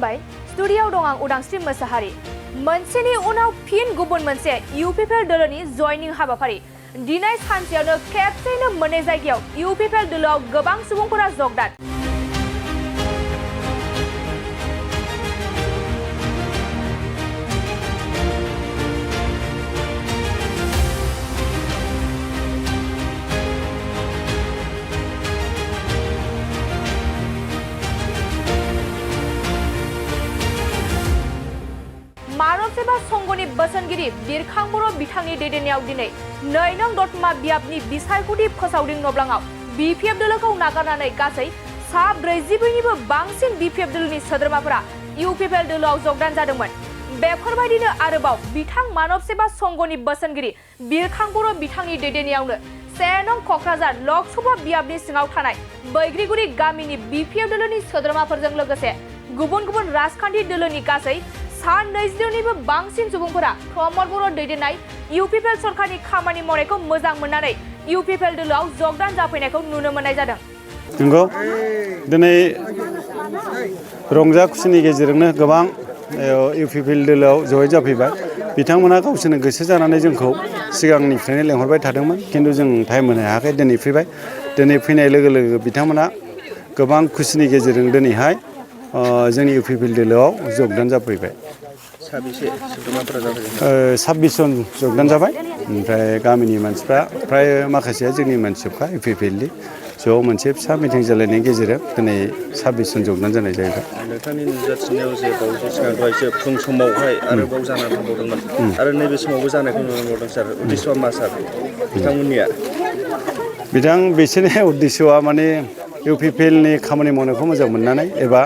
खुलुमबाय स्टुडिय'आव दं आं उदांस्रि मोसाहारि मोनसेनि उनाव फिन गुबुन मोनसे इउपिपिएल दोलोनि जयनिं हाबाफारि दिनै सानसेयावनो खेबसेयैनो मोननै जायगायाव इउपिपिएल दोलोआव गोबां सुबुंफोरा जगदान मानव सेवा संघनि बोसोनगिरि बिरखां बर' बिथांनि दैदेननायाव दिनै 2 नं दतमा बियाबनि बिसायख'थि फोसावदिं नब्लाङाव बिपिएफ दोलोखौ नागारनानै गासै 44निबो बांसिन बिपिएफ दोलोनि सोद्रोमाफोरा इउपिपिएल दोलोआव जगदान जादोंमोन। बेफोरबायदिनो आरोबाव बिथां मानव सेवा संघनि बोसोनगिरि बिरखां बर' बिथांनि दैदेननायावनो 1 नं क'क्राझार लकसभा बियाबनि सिङाव थानाय बैग्रिगुरि गामिनि बिपिएफ दोलोनि सोद्रोमाफोरजों लोगोसे गुबुन गुबुन राजखान्थि दोलोनि गासै 20निबो बांसिन सुबुंफोरा प्रमद बर' दैदेननाय इउपिपिएल सरकारनि खामानि मावनायखौ मोजां मोननानै इउपिपिएल दोलोआव जगदान जाफैनायखौ नुनो मोननाय जादों। नंगौ दिनै रंजा खुसिनि गेजेरजोंनो गोबां इउपिपिएल दोलोआव जयै जाफैबाय। बिथांमोना गावसोरनो गोसो जानानै जोंखौ सिगांनिफ्रायनो लेंहरबाय थादोंमोन खिन्थु जों टाइम होनो हायाखै। दिनै फैबाय। दिनै फैनाय लोगो लोगो बिथांमोना गोबां खुसिनि गेजेरजों दिनैहाय जोंनि इउपिपिएल दोलोआव जगदान जाफैबाय। 26 जन जगदान जाबाय। ओमफ्राय गामिनि मानसिफ्रा फ्राय माखासेया जोंनि मानसिफ्रा इउपिपिएलनि ज' मोनसे फिसा मिटिं जालायनायनि गेजेरजों दिनै 26 जन जगदान जानाय जाहैबाय। नोंथांनि नुजाथिनायाव जे बावैसो सिगां दहायसो फुं समावहाय आरोबाव जानानै थांबावदोंमोन आरो नैबे समावबो जानायखौ नुनो मोनदों सार। उद्देश्यआ मा सार बिथांमोननिया? बिसोरनि उद्देश्यआ माने इउपिपिएलनि खामानि मावनायखौ मोजां मोननानै एबा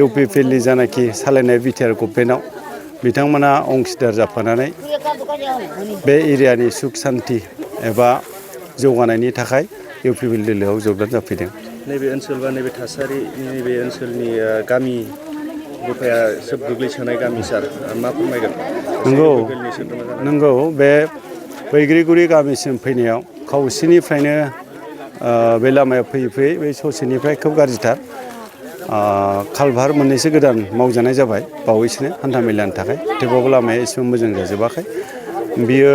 इउपिपिएलनि जानाखि सालायनाय बिटिआर गभर्नमेन्टआव बिथांमोना अंशदार जाफानानै बे एरियानि सुख सान्ति एबा जौगानायनि थाखाय इउपिपिएल दोलोआव जगदान जाफैदों। नैबे ओनसोल बा नैबे थासारि नैबे ओनसोलनि गामि गफाया सोब गोग्लैसोनाय गामि सार मा फोरमायगोन? नंगौ बे बैग्रिगुरि गामिसिम फैनायाव खावसेनिफ्रायनो बे लामायाव फैयै फैयै बे ससेनिफ्राय खोब गाज्रिथार। कालभार मोननैसो गोदान मावजानाय जाबाय बावैसोनो हान्थामेलानि थाखाय। थेवबाबो लामाया एसेबां मोजां जाजोबाखै। बियो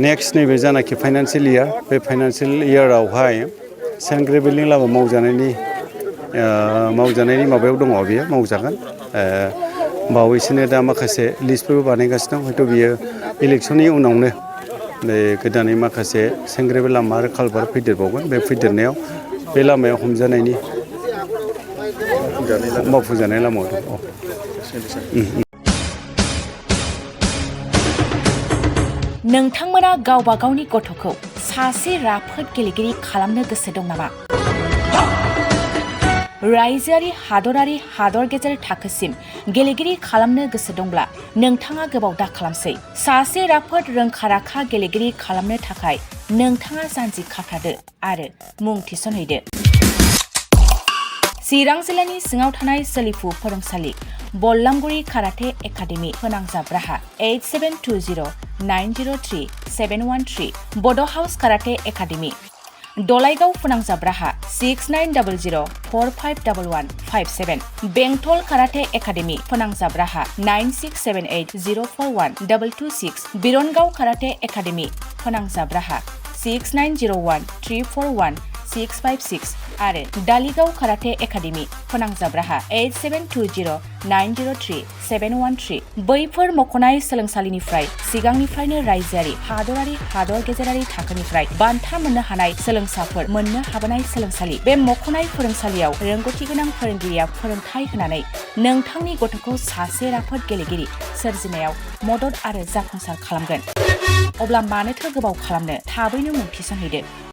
नेक्स्ट नैबे जानाखि फाइनान्सियेल इयार बे फाइनान्सियेल इयारावहाय सेन्ट ग्रेभेलनि लामा मावजानायनि माबायाव दङ। बियो मावजागोन। बावैसोनो दा माखासे लिस्टफोरबो बानायगासिनो दं। हयथ' बियो इलेक्सननि उनावनो बे गोदानै माखासे सेन्ट ग्रेभेल लामा आरो कालभार फैदेरबावगोन। बे फैदेरनायाव बे लामायाव हमजानायनि मावफुंजानाय लामायाव दं। नोंथांमोना गावबा गावनि गथ'खौ सासे राफोद गेलेगिरि खालामनो गोसो दं नामा? रायजोआरि हादरारि हादर गेजेर थाखोसिम गेलेगिरि खालामनो गोसो दंब्ला नोंथाङा गोबाव दा खालामसै। सासे राफोद रोंखा-राखा गेलेगिरि खालामनो थाखाय नोंथाङा जानजि खाफ्रादो आरो मुं थिसनहैदो। चिरां जिल्लानि सिङाव थानाय सोलिफु फोरोंसालि बल्लामगुरि काराटे एकाडेमि फोनांजाब राहा 8720903713 बड' हाउस काराटे एकाडेमि दलाइगाव फोनांजाब राहा 6900451157 बेंटल काराटे एकाडेमि फोनांजाब राहा 9678041226 बिरनगाव काराटे एकाडेमि फोनांजाब राहा 6901341656 आरो दालिगाव काराटे एकाडेमि फोनांजाब राहा 8720903713 बैफोर मख'नाय सोलोंसालिनिफ्राय सिगांनिफ्रायनो रायजोआरि हादरारि हादर गेजेरारि थाखोनिफ्राय बान्था मोननो हानाय सोलोंसाफोर मोननो हाबोनाय सोलोंसालि। बे मख'नाय फोरोंसालियाव रोंगौथि गोनां फोरोंगिरिया फोरोंथाय होनानै नोंथांनि गथ'खौ सासे राफोद गेलेगिरि सोरजिनायाव मदद आरो जाफुंसार खालामगोन। अब्ला मानोथो गोबाव खालामनो? थाबैनो मुं थिसनहैदो।